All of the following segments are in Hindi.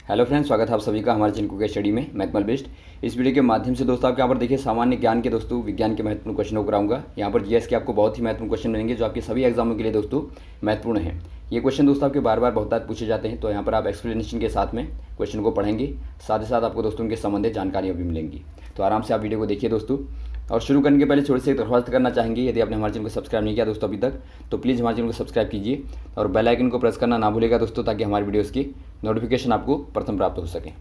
हेलो फ्रेंड्स, स्वागत है आप सभी का हमारे चिंकू के स्टडी में मैथमेटिकल बेस्ड। इस वीडियो के माध्यम से दोस्तों आपके यहाँ पर देखिए सामान्य ज्ञान के दोस्तों विज्ञान के महत्वपूर्ण क्वेश्चनों को कराऊंगा। यहाँ पर जीएस के आपको बहुत ही महत्वपूर्ण क्वेश्चन मिलेंगे जो आपके सभी एग्जामों के लिए दोस्तों महत्वपूर्ण है। ये क्वेश्चन दोस्तों आपके बार बार बहुत बार पूछे जाते हैं, तो यहाँ पर आप एक्सप्लेनेशन के साथ में क्वेश्चन को पढ़ेंगे, साथ ही साथ आपको दोस्तों उनके संबंधित जानकारियाँ भी मिलेंगी। तो आराम से आप वीडियो को देखिए दोस्तों। और शुरू करने के पहले छोटी सी एक दरख्वास्त करना चाहेंगे, यदि आपने हमारे चैनल को सब्सक्राइब नहीं किया दोस्तों अभी तक, तो प्लीज़ हमारे चैनल को सब्सक्राइब कीजिए और बेल आइकन को प्रेस करना ना भूलेगा दोस्तों, ताकि हमारी वीडियोज़ की नोटिफिकेशन आपको प्रथम प्राप्त हो सके।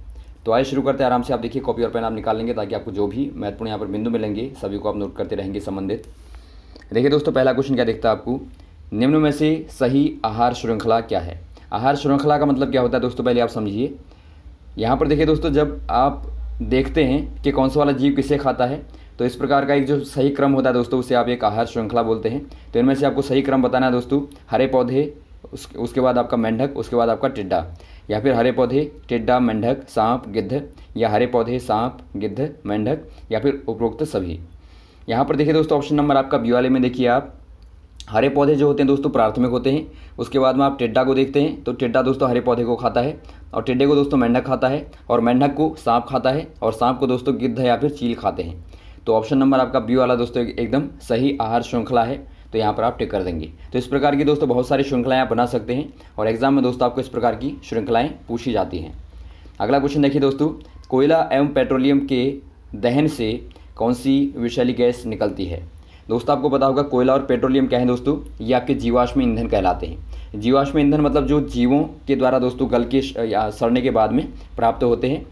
तो आइए शुरू करते हैं। आराम से आप देखिए, कॉपी और पेन आप निकाल लेंगे ताकि आपको जो भी महत्वपूर्ण यहाँ पर बिंदु मिलेंगे सभी को आप नोट करते रहेंगे संबंधित। देखिए दोस्तों, पहला क्वेश्चन क्या दिखता है आपको, निम्न में से सही आहार श्रृंखला क्या है। आहार श्रृंखला का मतलब क्या होता है दोस्तों, पहले आप समझिए। यहाँ पर देखिए दोस्तों, जब आप देखते हैं कि कौन सा वाला जीव किसे खाता है, तो इस प्रकार का एक जो सही क्रम होता है दोस्तों उसे आप एक आहार श्रृंखला बोलते हैं। तो इनमें से आपको सही क्रम बताना है दोस्तों। हरे पौधे, उसके बाद आपका मेंढक, उसके बाद आपका टिड्डा, या फिर हरे पौधे टिड्डा मेंढक सांप गिद्ध, या हरे पौधे सांप गिद्ध मेंढक, या फिर उपरोक्त सभी। यहाँ पर देखिए दोस्तों, ऑप्शन नंबर आपका बी वाले में देखिए आप, हरे पौधे जो होते हैं दोस्तों प्राथमिक होते हैं। उसके बाद में आप टिड्डा को देखते हैं, तो टिड्डा दोस्तों हरे पौधे को खाता है, और टिड्डे को दोस्तों मेंढक खाता है, और मेंढक को सांप खाता है, और सांप को दोस्तों गिद्ध या फिर चील खाते हैं। तो ऑप्शन नंबर आपका बी वाला दोस्तों एकदम सही आहार श्रृंखला है, तो यहाँ पर आप टिक कर देंगे। तो इस प्रकार की दोस्तों बहुत सारी श्रृंखलाएं आप बना सकते हैं, और एग्जाम में दोस्तों आपको इस प्रकार की श्रृंखलाएं पूछी जाती हैं। अगला क्वेश्चन देखिए दोस्तों, कोयला एवं पेट्रोलियम के दहन से कौन सी विषैली गैस निकलती है। दोस्तों आपको पता होगा कोयला और पेट्रोलियम क्या है दोस्तों, ये आपके जीवाश्म ईंधन कहलाते हैं। जीवाश्म ईंधन मतलब जो जीवों के द्वारा दोस्तों गल के या सड़ने के बाद में प्राप्त होते हैं।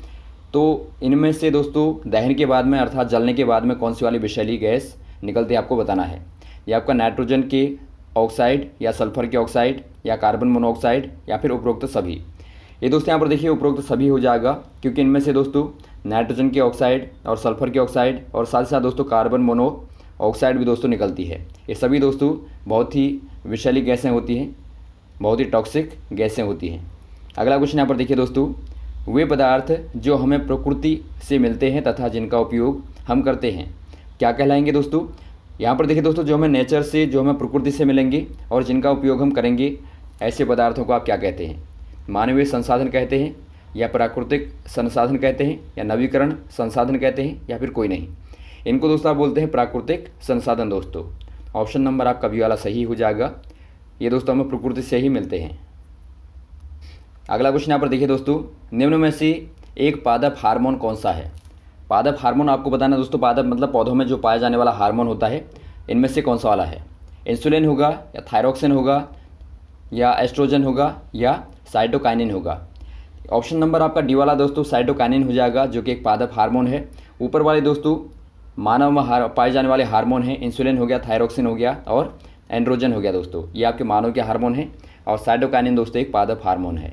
तो इनमें से दोस्तों दहन के बाद में अर्थात जलने के बाद में कौन सी वाली विषैली गैस निकलती है आपको बताना है। ये आपका नाइट्रोजन के ऑक्साइड, या सल्फर के ऑक्साइड, या कार्बन मोनोऑक्साइड, या फिर उपरोक्त सभी। ये दोस्तों यहाँ पर देखिए उपरोक्त सभी हो जाएगा, क्योंकि इनमें से दोस्तों नाइट्रोजन के ऑक्साइड और सल्फर के ऑक्साइड और साथ ही साथ दोस्तों कार्बन मोनोऑक्साइड भी दोस्तों निकलती है। ये सभी दोस्तों बहुत ही विषैली गैसें होती हैं, बहुत ही टॉक्सिक गैसें होती हैं। अगला क्वेश्चन यहाँ पर देखिए दोस्तों, वे पदार्थ जो हमें प्रकृति से मिलते हैं तथा जिनका उपयोग हम करते हैं क्या कहलाएंगे दोस्तों। यहाँ पर देखिए दोस्तों, जो हमें नेचर से, जो हमें प्रकृति से मिलेंगे और जिनका उपयोग हम करेंगे, ऐसे पदार्थों को आप क्या कहते हैं। मानवीय संसाधन कहते हैं, या प्राकृतिक संसाधन कहते हैं, या नवीकरण संसाधन कहते हैं, या फिर कोई नहीं। इनको दोस्तों आप बोलते हैं प्राकृतिक संसाधन दोस्तों। ऑप्शन नंबर आपका बी वाला सही हो जाएगा। ये दोस्तों हमें प्रकृति से ही मिलते हैं। अगला क्वेश्चन यहाँ पर देखिए दोस्तों, निम्न में से एक पादप हार्मोन कौन सा है। पादप हार्मोन आपको बताना है दोस्तों। पादप मतलब पौधों में जो पाया जाने वाला हार्मोन होता है, इनमें से कौन सा वाला है। इंसुलिन होगा, या थायरोक्सिन होगा, या एस्ट्रोजन होगा, या साइटोकाइनिन होगा। ऑप्शन नंबर आपका डी वाला दोस्तों साइटोकाइनिन हो जाएगा, जो कि एक पादप हार्मोन है। ऊपर वाले दोस्तों मानव में पाए जाने वाले हार्मोन हैं, इंसुलिन हो गया, थायरोक्सिन हो गया, और एंड्रोजन हो गया दोस्तों, ये आपके मानव के हार्मोन हैं। और साइटोकाइनिन दोस्तों एक पादप हार्मोन है।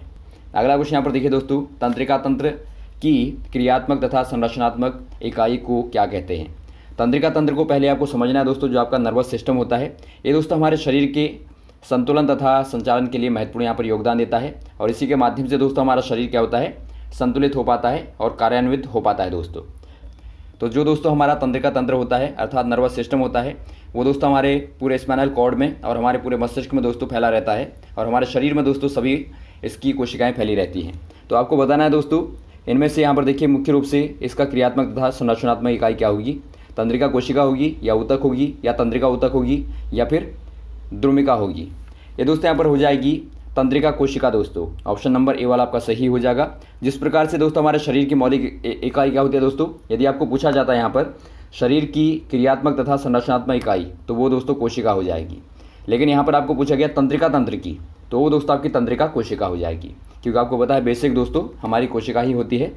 अगला क्वेश्चन यहाँ पर देखिए दोस्तों, तंत्रिका तंत्र की क्रियात्मक तथा संरचनात्मक इकाई को क्या कहते हैं। तंत्रिका तंत्र को पहले आपको समझना है दोस्तों, जो आपका नर्वस सिस्टम होता है, ये दोस्तों हमारे शरीर के संतुलन तथा संचालन के लिए महत्वपूर्ण यहाँ पर योगदान देता है। और इसी के माध्यम से दोस्तों हमारा शरीर क्या होता है, संतुलित हो पाता है और कार्यान्वित हो पाता है दोस्तों। तो जो दोस्तों हमारा तंत्रिका तंत्र होता है अर्थात नर्वस सिस्टम होता है, वो दोस्तों हमारे पूरे स्पाइनल कॉर्ड में और हमारे पूरे मस्तिष्क में दोस्तों फैला रहता है, और हमारे शरीर में दोस्तों सभी इसकी कोशिकाएं फैली रहती हैं। तो आपको बताना है दोस्तों, इनमें से यहाँ पर देखिए मुख्य रूप से इसका क्रियात्मक तथा संरचनात्मक इकाई क्या होगी। तंत्रिका कोशिका होगी, या ऊतक होगी, या तंत्रिका ऊतक होगी, या फिर द्रुमिका होगी। ये दोस्तों यहाँ पर हो जाएगी तंत्रिका कोशिका दोस्तों। ऑप्शन नंबर ए वाला आपका सही हो जाएगा। जिस प्रकार से दोस्तों हमारे शरीर की मौलिक इकाई क्या होती है दोस्तों, यदि आपको पूछा जाता है यहाँ पर शरीर की क्रियात्मक तथा संरचनात्मक इकाई, तो वो दोस्तों कोशिका हो जाएगी। लेकिन यहाँ पर आपको पूछा गया तंत्रिका तंत्र की, तो वो दोस्तों आपकी तंत्रिका कोशिका हो जाएगी, क्योंकि आपको पता है बेसिक दोस्तों हमारी कोशिका ही होती है।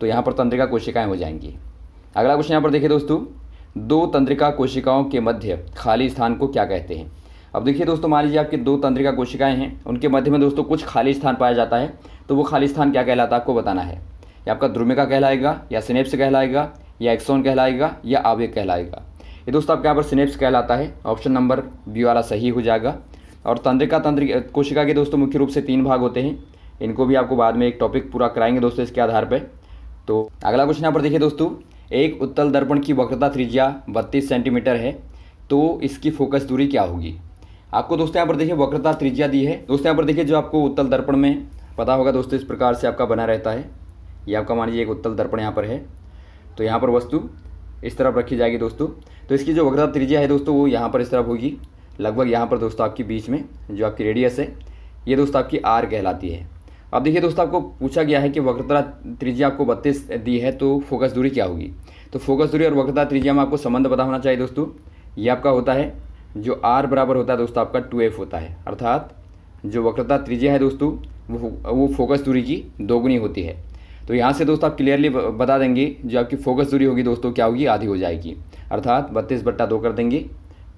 तो यहाँ पर तंत्रिका कोशिकाएं हो जाएंगी। अगला क्वेश्चन यहाँ पर देखिए दोस्तों, दो तंत्रिका कोशिकाओं के मध्य खाली स्थान को क्या कहते हैं। अब देखिए दोस्तों, मान लीजिए आपकी दो तंत्रिका कोशिकाएं हैं, उनके मध्य में दोस्तों कुछ खाली स्थान पाया जाता है, तो वो खाली स्थान क्या कहलाता है आपको बताना है। या आपका द्रुमिका कहलाएगा, या सिनेप्स कहलाएगा, या एक्सोन कहलाएगा, या आवेग कहलाएगा। ये दोस्तों आपके यहाँ पर सिनेप्स कहलाता है। ऑप्शन नंबर बी वाला सही हो जाएगा। और तंत्रिका कोशिका के दोस्तों मुख्य रूप से 3 भाग होते हैं। इनको भी आपको बाद में एक टॉपिक पूरा कराएंगे दोस्तों इसके आधार पर। तो अगला क्वेश्चन यहाँ पर देखिए दोस्तों, एक उत्तल दर्पण की वक्रता त्रिज्या 32 सेंटीमीटर है, तो इसकी फोकस दूरी क्या होगी। आपको दोस्तों यहाँ पर देखिए वक्रता त्रिज्या दी है। दोस्तों यहाँ पर देखिए जो आपको उत्तल दर्पण में पता होगा दोस्तों, इस प्रकार से आपका बना रहता है। ये आपका मान लीजिए एक उत्तल दर्पण यहाँ पर है, तो यहाँ पर वस्तु इस तरफ रखी जाएगी दोस्तों। तो इसकी जो वक्रता त्रिज्या है दोस्तों वो यहाँ पर इस तरफ होगी, लगभग यहाँ पर दोस्तों आपकी बीच में जो आपकी रेडियस है ये दोस्तों आपकी आर कहलाती है। अब देखिए दोस्तों, आपको पूछा गया है कि वक्रता त्रिज्या आपको 32 दी है तो फोकस दूरी क्या होगी। तो फोकस दूरी और वक्रता त्रिज्या में आपको संबंध पता होना चाहिए दोस्तों। ये आपका होता है जो आर बराबर होता है दोस्तों आपका 2f होता है, अर्थात जो वक्रता त्रिज्या है दोस्तों वो फोकस दूरी की दोगुनी होती है। तो यहाँ से दोस्तों आप क्लियरली बता देंगे जो आपकी फोकस दूरी होगी दोस्तों क्या होगी, आधी हो जाएगी, अर्थात 32/2 कर देंगे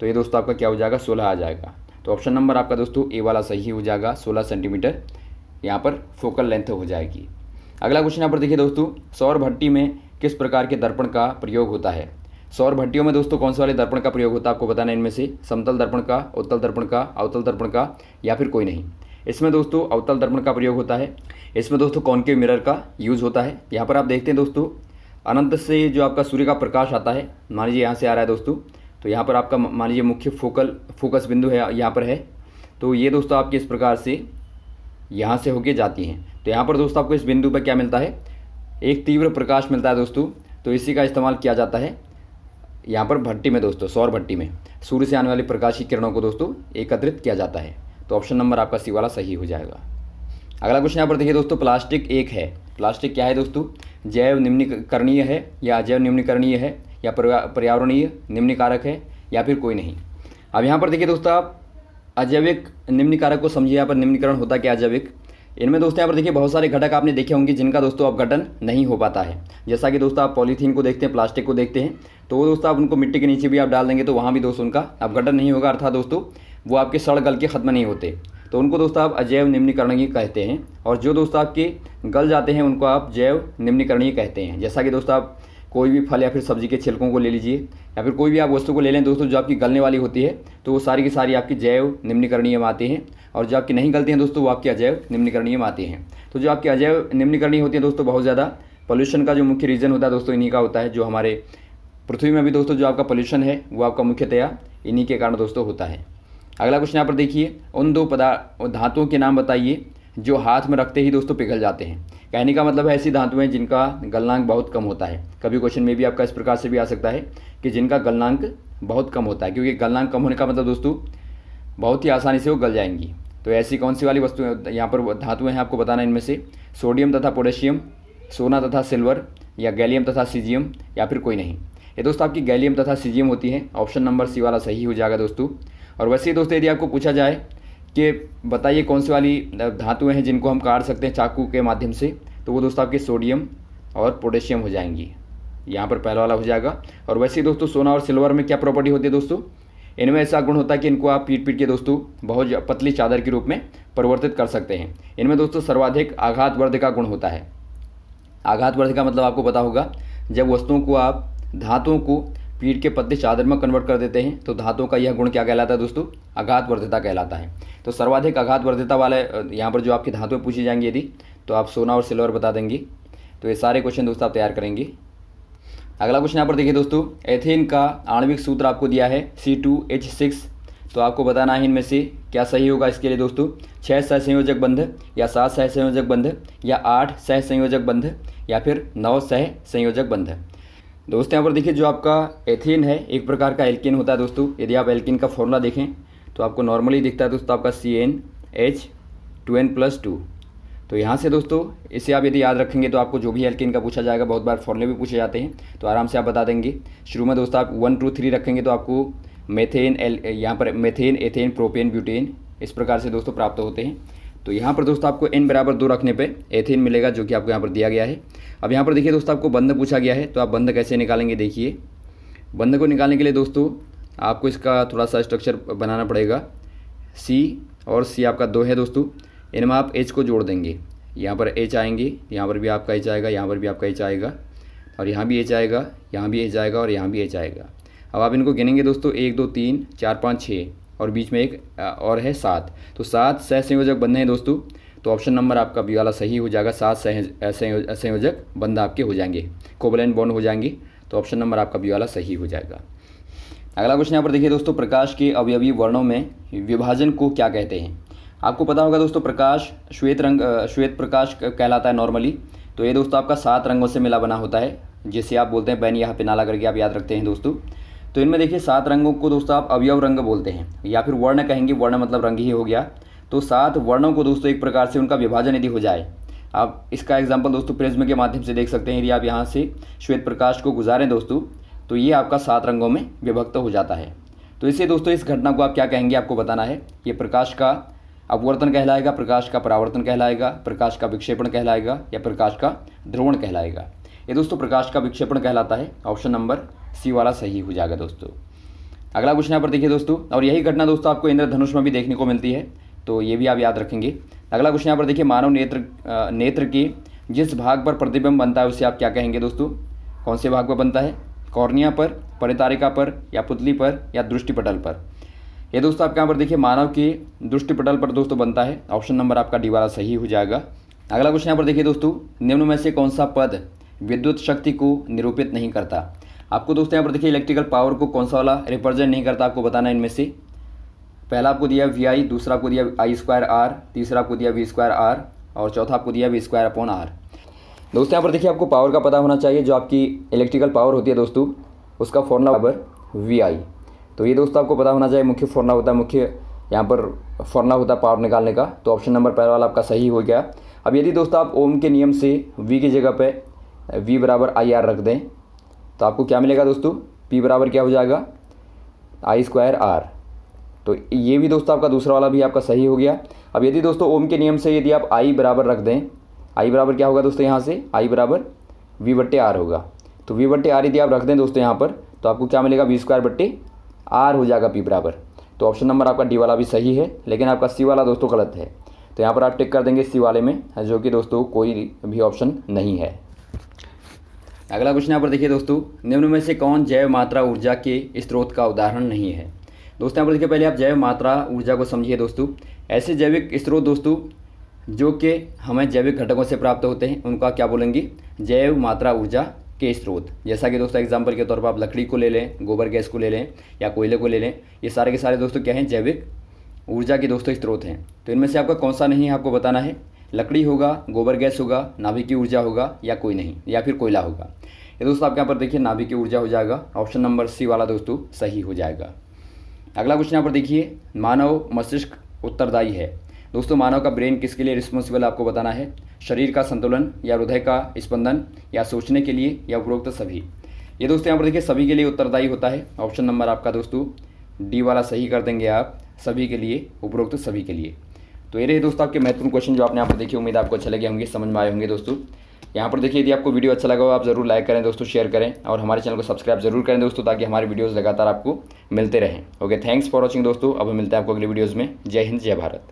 तो ये दोस्तों आपका क्या हो जाएगा, 16 आ जाएगा। तो ऑप्शन नंबर आपका दोस्तों ए वाला सही हो जाएगा, 16 सेंटीमीटर यहाँ पर फोकल लेंथ हो जाएगी। अगला क्वेश्चन यहाँ पर देखिए दोस्तों, सौर भट्टी में किस प्रकार के दर्पण का प्रयोग होता है। सौर भट्टियों में दोस्तों कौन से वाले दर्पण का प्रयोग होता है आपको बताना है। इनमें से समतल दर्पण का, उत्तल दर्पण का, अवतल दर्पण का या फिर कोई नहीं। इसमें दोस्तों अवतल दर्पण का प्रयोग होता है। इसमें दोस्तों कॉनकेव मिरर का यूज़ होता है। यहाँ पर आप देखते हैं दोस्तों, अनंत से जो आपका सूर्य का प्रकाश आता है, मान लीजिए यहाँ से आ रहा है दोस्तों, तो यहाँ पर आपका मान लीजिए मुख्य फोकस बिंदु है यहाँ पर है, तो ये दोस्तों आपके इस प्रकार से यहाँ से होके जाती हैं। तो यहाँ पर दोस्तों आपको इस बिंदु पर क्या मिलता है, एक तीव्र प्रकाश मिलता है दोस्तों। तो इसी का इस्तेमाल किया जाता है यहाँ पर भट्टी में दोस्तों, सौर भट्टी में सूर्य से आने वाली प्रकाश की किरणों को दोस्तों एकत्रित किया जाता है। तो ऑप्शन नंबर आपका सी वाला सही हो जाएगा। अगला क्वेश्चन यहाँ पर देखिए दोस्तों, प्लास्टिक एक है। प्लास्टिक क्या है दोस्तों, जैव निम्नीकरणीय है या अजैव निम्नीकरणीय है या पर्यावरणीय निम्नीकारक है या फिर कोई नहीं। अब यहाँ पर देखिए दोस्तों, आप अजैविक निम्नीकारक को समझिए। यहाँ पर निम्नीकरण होता क्या अजैविक, इनमें दोस्तों यहाँ पर देखिए बहुत सारे घटक आपने देखे होंगे जिनका दोस्तों अपघटन नहीं हो पाता है। जैसा कि दोस्तों आप पॉलीथीन को देखते हैं, प्लास्टिक को देखते हैं, तो वो दोस्तों आप उनको मिट्टी के नीचे भी आप डाल देंगे तो वहाँ भी दोस्तों उनका अपघटन नहीं होगा, अर्थात दोस्तों वो आपके सड़ गल के खत्म नहीं होते। तो उनको दोस्तों आप अजैव निम्नीकरणीय कहते हैं। और जो दोस्तों आपके गल जाते हैं उनको आप जैव निम्नीकरणीय कहते हैं। जैसा कि दोस्तों आप कोई भी फल या फिर सब्जी के छिलकों को ले लीजिए या फिर कोई भी आप वस्तु को ले लें दोस्तों जो आपकी गलने वाली होती है, तो वो सारी की सारी आपकी जैव निम्नीकरणीय में आती हैं। और जो आपकी नहीं गलती हैं दोस्तों वो आपकी अजैव निम्नीकरणीय में आती हैं। तो जो आपकी अजैव निम्नीकरणीय होती है दोस्तों, बहुत ज़्यादा पोल्यूशन का जो मुख्य रीज़न होता है दोस्तों इन्हीं का होता है। जो हमारे पृथ्वी में भी दोस्तों जो आपका पोल्यूशन है वो आपका मुख्यतया इन्हीं के कारण दोस्तों होता है। अगला क्वेश्चन यहाँ पर देखिए, उन दो धातुओं के नाम बताइए जो हाथ में रखते ही दोस्तों पिघल जाते हैं। कहने का मतलब है ऐसी धातुएं जिनका गलनांक बहुत कम होता है। कभी क्वेश्चन में भी आपका इस प्रकार से भी आ सकता है कि जिनका गलनांक बहुत कम होता है, क्योंकि गलनांक कम होने का मतलब दोस्तों बहुत ही आसानी से वो गल जाएंगी। तो ऐसी कौन सी वाली वस्तु यहाँ पर धातुएं हैं आपको बताना है। इनमें से सोडियम तथा पोटेशियम, सोना तथा सिल्वर या गैलियम तथा सीजियम या फिर कोई नहीं। ये दोस्तों आपकी गैलियम तथा सीजियम होती है। ऑप्शन नंबर सी वाला सही हो जाएगा दोस्तों। और वैसे ही दोस्तों यदि आपको पूछा जाए कि बताइए कौन सी वाली धातुएं हैं जिनको हम काट सकते हैं चाकू के माध्यम से, तो वो दोस्तों आपके सोडियम और पोटेशियम हो जाएंगी। यहाँ पर पहला वाला हो जाएगा। और वैसे ही दोस्तों सोना और सिल्वर में क्या प्रॉपर्टी होती है दोस्तों, इनमें ऐसा गुण होता है कि इनको आप पीट के दोस्तों बहुत पतली चादर के रूप में परिवर्तित कर सकते हैं। इनमें दोस्तों सर्वाधिक आघातवर्ध का गुण होता है। आघातवर्ध का मतलब आपको पता होगा, जब वस्तुओं को आप धातुओं को पीट के पतली चादर में कन्वर्ट कर देते हैं तो धातुओं का यह गुण क्या कहलाता है दोस्तों, आघातवर्धिता कहलाता है। तो सर्वाधिक आघातवर्धिता वाले यहाँ पर जो आपकी धातुएं पूछी जाएंगी यदि, तो आप सोना और सिल्वर बता देंगे। तो ये सारे क्वेश्चन दोस्तों आप तैयार करेंगे। अगला क्वेश्चन यहाँ पर देखिए दोस्तों, एथेन का आणविक सूत्र आपको दिया है C2H6। तो आपको बताना है इनमें से क्या सही होगा। इसके लिए दोस्तों 6 सहसंयोजक बंध या 7 सहसंयोजक बंध या 8 सहसंयोजक बंध या फिर 9 सहसंयोजक बंध। दोस्तों यहाँ पर देखिए जो आपका एथेन है एक प्रकार का एल्केन होता है दोस्तों। यदि आप एल्केन का फॉर्मूला देखें तो आपको नॉर्मली दिखता है दोस्तों आपका CnH2n+2। तो यहाँ से दोस्तों इसे आप यदि याद रखेंगे तो आपको जो भी एल्केन का पूछा जाएगा, बहुत बार फॉर्मूले भी पूछे जाते हैं, तो आराम से आप बता देंगे। शुरू में दोस्तों आप 1 2 3 रखेंगे तो आपको मेथेन यहाँ पर मेथेन, एथेन, प्रोपेन, ब्यूटेन इस प्रकार से दोस्तों प्राप्त होते हैं। तो यहाँ पर दोस्तों आपको n बराबर 2 रखने पे एथेन मिलेगा, जो कि आपको यहाँ पर दिया गया है। अब यहाँ पर देखिए दोस्तों आपको बंध पूछा गया है, तो आप बंध कैसे निकालेंगे। देखिए बंध को निकालने के लिए दोस्तों आपको इसका थोड़ा सा स्ट्रक्चर बनाना पड़ेगा। C और C आपका 2 है दोस्तों, इनमें आप H को जोड़ देंगे। यहाँ पर H आएंगे, यहाँ पर भी आपका H आएगा, यहाँ पर भी आपका H आएगा और यहाँ भी H आएगा, यहाँ भी H आएगा और यहाँ भी H आएगा। अब आप इनको गिनेंगे दोस्तों 1 2 3 4 5 6 और बीच में एक और है 7। तो 7 सहसंयोजक बंध हैं दोस्तों। तो ऑप्शन नंबर आपका बी वाला सही हो जाएगा। 7 संयोजक बंध आपके हो जाएंगे, कोवलेंट बॉन्ड हो जाएंगे। तो ऑप्शन नंबर आपका बी वाला सही हो जाएगा। अगला क्वेश्चन यहाँ पर देखिए दोस्तों, प्रकाश के अवयवी वर्णों में विभाजन को क्या कहते हैं। आपको पता होगा दोस्तों प्रकाश श्वेत प्रकाश कहलाता है नॉर्मली। तो ये दोस्तों आपका 7 रंगों से मिला बना होता है, जिसे आप बोलते हैं बैन या पिनाला करके आप याद रखते हैं दोस्तों। तो इनमें देखिए 7 रंगों को दोस्तों आप अवयव रंग बोलते हैं या फिर वर्ण कहेंगे, वर्ण मतलब रंग ही हो गया। तो 7 वर्णों को दोस्तों एक प्रकार से उनका विभाजन यदि हो जाए, आप इसका एग्जाम्पल दोस्तों प्रिज्म के माध्यम से देख सकते हैं। यदि आप यहाँ से श्वेत प्रकाश को गुजारें दोस्तों, तो ये आपका 7 रंगों में विभक्त हो जाता है। तो इससे दोस्तों इस घटना को आप क्या कहेंगे आपको बताना है। ये प्रकाश का अपवर्तन कहलाएगा, प्रकाश का परावर्तन कहलाएगा, प्रकाश का विक्षेपण कहलाएगा या प्रकाश का ध्रुवण कहलाएगा। ये दोस्तों प्रकाश का विक्षेपण कहलाता है। ऑप्शन नंबर सी वाला सही हो जाएगा दोस्तों। अगला क्वेश्चन यहाँ पर देखिए दोस्तों, और यही घटना दोस्तों आपको इंद्रधनुष में भी देखने को मिलती है, तो ये भी आप याद रखेंगे। अगला क्वेश्चन यहाँ पर देखिए, मानव नेत्र के जिस भाग पर प्रतिबिंब बनता है उसे आप क्या कहेंगे दोस्तों। कौन से भाग पर बनता है, कॉर्निया पर, परितारिका पर या पुतली पर या दृष्टिपटल पर। ये दोस्तों आपके यहाँ पर देखिए मानव के दृष्टिपटल पर दोस्तों बनता है। ऑप्शन नंबर आपका डी वाला सही हो जाएगा। अगला क्वेश्चन यहाँ पर देखिए दोस्तों, निम्न में से कौन सा पद विद्युत शक्ति को निरूपित नहीं करता। आपको दोस्तों यहाँ पर देखिए इलेक्ट्रिकल पावर को कौन सा वाला रिप्रेजेंट नहीं करता, आपको बताना है इनमें से। पहला आपको दिया VI, दूसरा आपको दिया I²R, तीसरा आपको दिया V²R और चौथा आपको दिया V²/R। दोस्तों यहाँ पर देखिए आपको पावर का पता होना चाहिए। जो आपकी इलेक्ट्रिकल पावर होती है दोस्तों, उसका फॉर्मूला बराबर VI। तो ये दोस्तों आपको पता होना चाहिए। मुख्य फॉर्मूला होता है, मुख्य यहाँ पर फॉर्मूला होता है पावर निकालने का। तो ऑप्शन नंबर पहला वाला आपका सही हो गया। अब यदि दोस्तों आप ओम के नियम से V की जगह पे V बराबर IR रख दें, तो आपको क्या मिलेगा दोस्तों, P बराबर क्या हो जाएगा, I²R। तो ये भी दोस्तों आपका दूसरा वाला भी आपका सही हो गया। अब यदि दोस्तों ओम के नियम से यदि आप I बराबर रख दें, I बराबर क्या होगा दोस्तों, यहाँ से I बराबर V/R होगा। तो V/R यदि आप रख दें दोस्तों यहाँ पर, तो आपको क्या मिलेगा, V²/R हो जाएगा P बराबर। तो ऑप्शन नंबर आपका डी वाला भी सही है, लेकिन आपका सी वाला दोस्तों गलत है। तो यहाँ पर आप टिक कर देंगे सी वाले में, जो कि दोस्तों कोई भी ऑप्शन नहीं है। अगला क्वेश्चन यहाँ पर देखिए दोस्तों, निम्न में से कौन जैव मात्रा ऊर्जा के स्रोत का उदाहरण नहीं है। दोस्तों यहाँ पर देखिए पहले आप जैव मात्रा ऊर्जा को समझिए दोस्तों। ऐसे जैविक स्रोत दोस्तों जो कि हमें जैविक घटकों से प्राप्त होते हैं, उनका क्या बोलेंगे, जैव मात्रा ऊर्जा के स्रोत। जैसा कि दोस्तों एग्जांपल के तौर पर आप लकड़ी को ले लें, गोबर गैस को ले लें या कोयले को ले लें, ये सारे के सारे दोस्तों क्या हैं, जैविक ऊर्जा के दोस्तों स्रोत हैं। तो इनमें से आपका कौन सा नहीं है आपको बताना है। लकड़ी होगा, गोबर गैस होगा, नाभिकीय ऊर्जा होगा या कोई नहीं, या फिर कोयला होगा। ये दोस्तों आपके यहाँ पर देखिए नाभिकीय ऊर्जा हो जाएगा। ऑप्शन नंबर सी वाला दोस्तों सही हो जाएगा। अगला क्वेश्चन यहाँ पर देखिए, मानव मस्तिष्क उत्तरदायी है। दोस्तों मानव का ब्रेन किसके लिए रिस्पॉन्सिबल आपको बताना है। शरीर का संतुलन या हृदय का स्पंदन या सोचने के लिए या उपरोक्त सभी। ये दोस्तों यहाँ पर देखिए सभी के लिए उत्तरदायी होता है। ऑप्शन नंबर आपका दोस्तों डी वाला सही कर देंगे आप, सभी के लिए, उपरोक्त सभी के लिए। तो ये रहे दोस्तों आपके महत्वपूर्ण क्वेश्चन जो आपने यहाँ पर देखिए। उम्मीद आपको अच्छे लगे होंगे, समझ में आए होंगे दोस्तों। यहाँ पर देखिए यदि आपको वीडियो अच्छा लगा हो आप ज़रूर लाइक करें दोस्तों, शेयर करें और हमारे चैनल को सब्सक्राइब जरूर करें दोस्तों, ताकि हमारे वीडियोस लगातार आपको मिलते रहें। ओके, थैंक्स फॉर वॉचिंग दोस्तों। अब मिलते हैं आपको अगले वीडियोज़ में। जय हिंद, जय भारत।